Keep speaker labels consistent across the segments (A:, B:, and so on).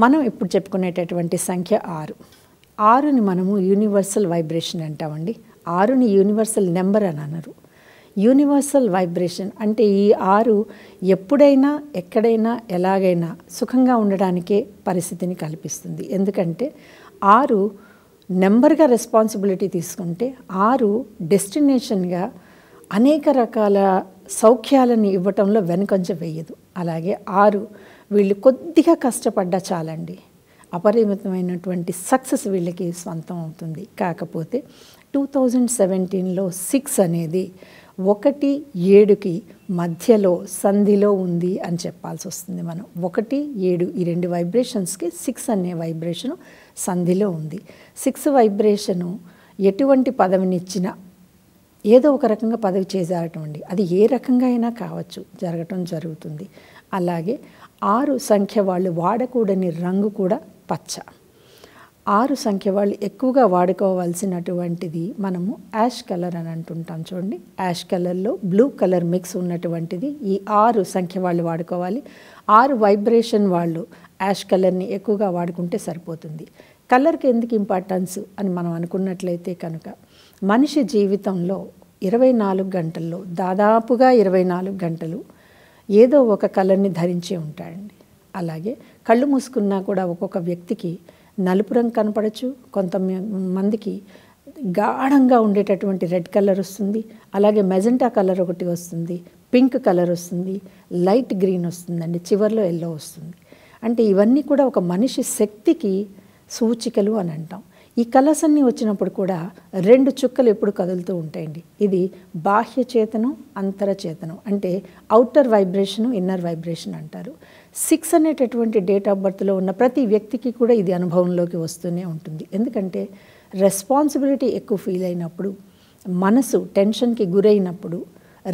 A: మనం ఇప్పుడు చెప్పుకునేటటువంటి సంఖ్య 6. 6ని మనము యూనివర్సల్ వైబ్రేషన్ అంటామండి. 6ని యూనివర్సల్ నెంబర్ అని అనరు. యూనివర్సల్ వైబ్రేషన్ అంటే ఈ 6 ఎప్పుడైనా ఎక్కడైనా ఎలాగైనా సుఖంగా ఉండడానికే పరిస్థితిని కల్పిస్తుంది. ఎందుకంటే 6 నెంబర్గా రెస్పాన్సిబిలిటీ తీసుకుంటే 6 డెస్టినేషన్గా అనేక రకాల సౌఖ్యాలను ఇవ్వటంలో వెనుకంజ వేయదు. అలాగే 6 వీళ్ళు కొద్దిగా కష్టపడ్డా చాలండి, అపరిమితమైనటువంటి సక్సెస్ వీళ్ళకి స్వంతం అవుతుంది. కాకపోతే 2017లో 6 అనేది 1, 7కి మధ్యలో సంధిలో ఉంది అని చెప్పాల్సి వస్తుంది. మనం 1, 7 ఈ 2 వైబ్రేషన్స్కి 6 అనే వైబ్రేషను సంధిలో ఉంది. 6 వైబ్రేషను ఎటువంటి పదవినిచ్చినా ఏదో ఒక రకంగా పదవి చేజారటం అండి. అది ఏ రకంగా అయినా కావచ్చు, జరగటం జరుగుతుంది. అలాగే 6 సంఖ్య వాళ్ళు వాడకూడని రంగు కూడా పచ్చ. 6 సంఖ్య వాళ్ళు ఎక్కువగా వాడుకోవాల్సినటువంటిది మనము యాష్ కలర్ అని అంటుంటాం చూడండి. యాష్ కలర్లో బ్లూ కలర్ మిక్స్ ఉన్నటువంటిది ఈ 6 సంఖ్య వాళ్ళు వాడుకోవాలి. 6 వైబ్రేషన్ వాళ్ళు యాష్ కలర్ని ఎక్కువగా వాడుకుంటే సరిపోతుంది. కలర్కి ఎందుకు ఇంపార్టెన్స్ అని మనం అనుకున్నట్లయితే కనుక మనిషి జీవితంలో 24 గంటల్లో దాదాపుగా 24 గంటలు ఏదో ఒక కలర్ని ధరించి ఉంటాడండి. అలాగే కళ్ళు మూసుకున్నా కూడా ఒక్కొక్క వ్యక్తికి నలుపు రంగు కనపడచ్చు, కొంతమందికి గాఢంగా ఉండేటటువంటి రెడ్ కలర్ వస్తుంది, అలాగే మెజెంటా కలర్ ఒకటి వస్తుంది, పింక్ కలర్ వస్తుంది, లైట్ గ్రీన్ వస్తుందండి, చివర్లో ఎల్లో వస్తుంది. అంటే ఇవన్నీ కూడా ఒక మనిషి శక్తికి సూచికలు అని అంటాం. ఈ కలర్స్ అన్నీ వచ్చినప్పుడు కూడా 2 చుక్కలు ఎప్పుడు కదులుతూ ఉంటాయండి. ఇది బాహ్య చేతనం, అంతర చేతనం. అంటే అవుటర్ వైబ్రేషను, ఇన్నర్ వైబ్రేషన్ అంటారు. 6 అనేటటువంటి డేట్ ఆఫ్ బర్త్లో ఉన్న ప్రతి వ్యక్తికి కూడా ఇది అనుభవంలోకి వస్తూనే ఉంటుంది. ఎందుకంటే రెస్పాన్సిబిలిటీ ఎక్కువ ఫీల్ అయినప్పుడు, మనసు టెన్షన్కి గురైనప్పుడు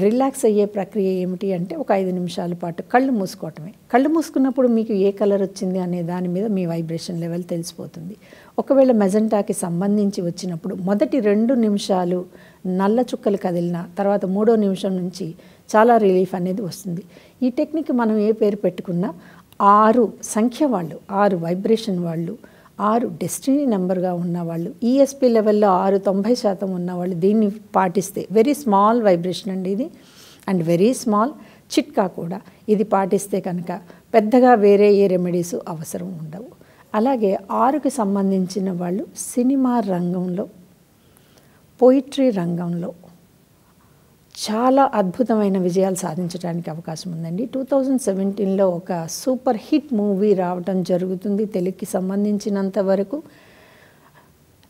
A: రిలాక్స్ అయ్యే ప్రక్రియ ఏమిటి అంటే ఒక 5 నిమిషాల పాటు కళ్ళు మూసుకోవటమే. కళ్ళు మూసుకున్నప్పుడు మీకు ఏ కలర్ వచ్చింది అనే దాని మీద మీ వైబ్రేషన్ లెవెల్ తెలిసిపోతుంది. ఒకవేళ మెజెంటాకి సంబంధించి వచ్చినప్పుడు మొదటి 2 నిమిషాలు నల్ల చుక్కలు కదిలిన తర్వాత 3వ నిమిషం నుంచి చాలా రిలీఫ్ అనేది వస్తుంది. ఈ టెక్నిక్ మనం ఏ పేరు పెట్టుకున్నా 6 సంఖ్య వాళ్ళు, 6 వైబ్రేషన్ వాళ్ళు, 6 డెస్టినీ నెంబర్గా ఉన్నవాళ్ళు, ఈఎస్పి లెవెల్లో 6 90% ఉన్నవాళ్ళు దీన్ని పాటిస్తే, వెరీ స్మాల్ వైబ్రేషన్ అండి ఇది, అండ్ వెరీ స్మాల్ చిట్కా కూడా, ఇది పాటిస్తే కనుక పెద్దగా వేరే ఏ రెమెడీస్ అవసరం ఉండవు. అలాగే 6కి సంబంధించిన వాళ్ళు సినిమా రంగంలో, పోయిట్రీ రంగంలో చాలా అద్భుతమైన విజయాలు సాధించడానికి అవకాశం ఉందండి. 2017లో ఒక సూపర్ హిట్ మూవీ రావటం జరుగుతుంది. తెలుగుకి సంబంధించినంత వరకు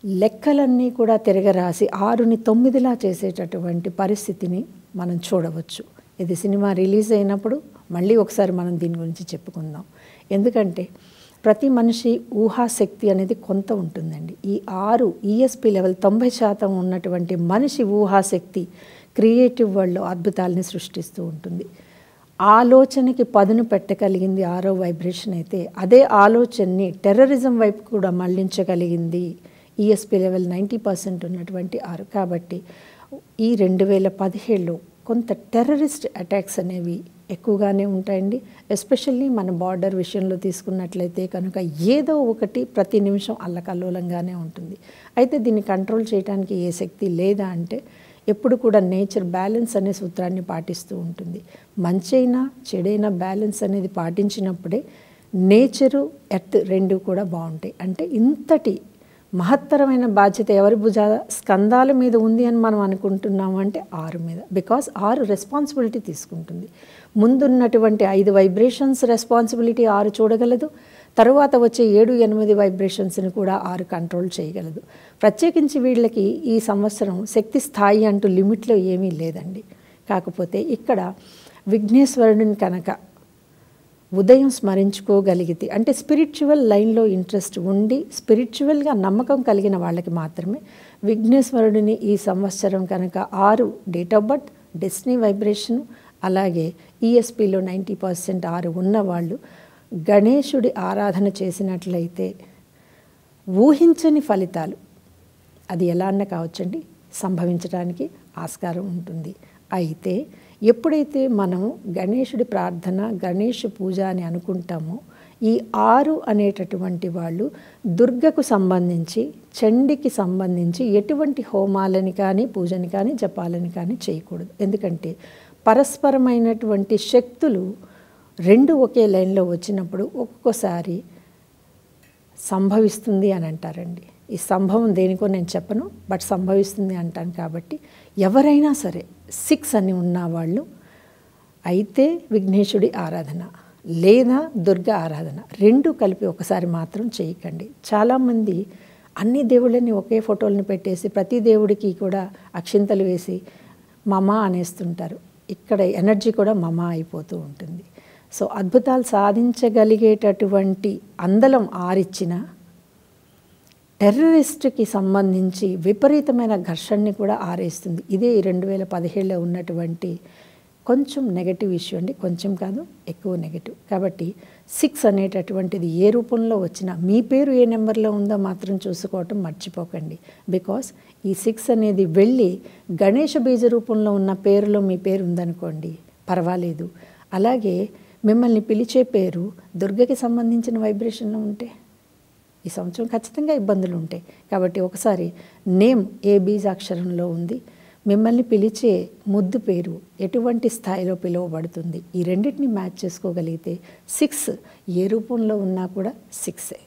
A: లెక్కలన్నీ కూడా తిరగరాసి 6ని 9లా చేసేటటువంటి పరిస్థితిని మనం చూడవచ్చు. ఇది సినిమా రిలీజ్ అయినప్పుడు మళ్ళీ ఒకసారి మనం దీని గురించి చెప్పుకుందాం. ఎందుకంటే ప్రతి మనిషి ఊహాశక్తి అనేది కొంత ఉంటుందండి. ఈ 6 ఈఎస్పి లెవెల్ 90% ఉన్నటువంటి మనిషి ఊహాశక్తి క్రియేటివ్ వరల్డ్లో అద్భుతాలని సృష్టిస్తూ ఉంటుంది. ఆలోచనకి పదును పెట్టగలిగింది 6వ వైబ్రేషన్ అయితే, అదే ఆలోచనని టెర్రరిజం వైపు కూడా మళ్లించగలిగింది ఈఎస్పి లెవెల్ 90% ఉన్నటువంటి 6. కాబట్టి ఈ 2017లో కొంత టెర్రరిస్ట్ అటాక్స్ అనేవి ఎక్కువగానే ఉంటాయండి. ఎస్పెషల్లీ మన బార్డర్ విషయంలో తీసుకున్నట్లయితే కనుక ఏదో ఒకటి ప్రతి నిమిషం అల్లకల్లోలంగానే ఉంటుంది. అయితే దీన్ని కంట్రోల్ చేయడానికి ఏ శక్తి లేదా అంటే ఎప్పుడు కూడా నేచర్ బ్యాలెన్స్ అనే సూత్రాన్ని పాటిస్తూ ఉంటుంది. మంచైనా చెడైనా బ్యాలెన్స్ అనేది పాటించినప్పుడే నేచరు ఎర్త్ 2 కూడా బాగుంటాయి. అంటే ఇంతటి మహత్తరమైన బాధ్యత ఎవరి స్కంధాల మీద ఉంది అని మనం అనుకుంటున్నాము అంటే 6 మీద. బికాజ్ 6 రెస్పాన్సిబిలిటీ తీసుకుంటుంది. ముందున్నటువంటి 5 వైబ్రేషన్స్ రెస్పాన్సిబిలిటీ 6 చూడగలదు. తరువాత వచ్చే 7, 8 వైబ్రేషన్స్ని కూడా 6 కంట్రోల్ చేయగలదు. ప్రత్యేకించి వీళ్ళకి ఈ సంవత్సరం శక్తి స్థాయి అంటూ లిమిట్లో ఏమీ లేదండి. కాకపోతే ఇక్కడ విఘ్నేశ్వరుడిని కనుక ఉదయం స్మరించుకోగలిగితే, అంటే స్పిరిచువల్ లైన్లో ఇంట్రెస్ట్ ఉండి స్పిరిచువల్గా నమ్మకం కలిగిన వాళ్ళకి మాత్రమే విఘ్నేశ్వరుడిని ఈ సంవత్సరం కనుక 6 date of birth, destiny vibration, అలాగే ఈఎస్పిలో 90% 6 ఉన్నవాళ్ళు గణేశుడి ఆరాధన చేసినట్లయితే ఊహించని ఫలితాలు, అది ఎలా అన్న కావచ్చండి, సంభవించడానికి ఆస్కారం ఉంటుంది. అయితే ఎప్పుడైతే మనం గణేశుడి ప్రార్థన, గణేష్ పూజ అని అనుకుంటామో ఈ 6 అనేటటువంటి వాళ్ళు దుర్గకు సంబంధించి, చండికి సంబంధించి ఎటువంటి హోమాలని కానీ, పూజని కానీ, జపాలని కానీ చేయకూడదు. ఎందుకంటే పరస్పరమైనటువంటి శక్తులు రెండు ఒకే లైన్లో వచ్చినప్పుడు ఒక్కొక్కసారి సంభవిస్తుంది అని అంటారండి. ఈ సంభవం దేనికో నేను చెప్పను, బట్ సంభవిస్తుంది అంటాను. కాబట్టి ఎవరైనా సరే 6 అని ఉన్నవాళ్ళు అయితే విఘ్నేశుడి ఆరాధన లేదా దుర్గా ఆరాధన రెండు కలిపి ఒకసారి మాత్రం చేయకండి. చాలామంది అన్ని దేవుళ్ళని ఒకే ఫోటోలను పెట్టేసి ప్రతి దేవుడికి కూడా అక్షింతలు వేసి మమ అనేస్తుంటారు. ఇక్కడ ఎనర్జీ కూడా మమ అయిపోతూ ఉంటుంది. సో అద్భుతాలు సాధించగలిగేటటువంటి అందలం ఆరిచ్చిన టెర్రరిస్ట్కి సంబంధించి విపరీతమైన ఘర్షణని కూడా ఆరేస్తుంది. ఇదే 2017లో ఉన్నటువంటి కొంచెం నెగటివ్ ఇష్యూ అండి. కొంచెం కాదు, ఎక్కువ నెగటివ్. కాబట్టి 6 అనేటటువంటిది ఏ రూపంలో వచ్చినా మీ పేరు ఏ నెంబర్లో ఉందో మాత్రం చూసుకోవటం మర్చిపోకండి. బికాస్ ఈ 6 అనేది వెళ్ళి గణేష బీజ రూపంలో ఉన్న పేరులో మీ పేరు ఉందనుకోండి, పర్వాలేదు. అలాగే మిమ్మల్ని పిలిచే పేరు దుర్గకి సంబంధించిన వైబ్రేషన్లో ఉంటే ఈ సంవత్సరం ఖచ్చితంగా ఇబ్బందులు ఉంటాయి. కాబట్టి ఒకసారి నేమ్ ఏ బీజాక్షరంలో ఉంది, మిమ్మల్ని పిలిచే ముద్దు పేరు ఎటువంటి స్థాయిలో పిలువబడుతుంది, ఈ రెండింటిని మ్యాచ్ చేసుకోగలిగితే 6 ఏ రూపంలో ఉన్నా కూడా 6ఏ.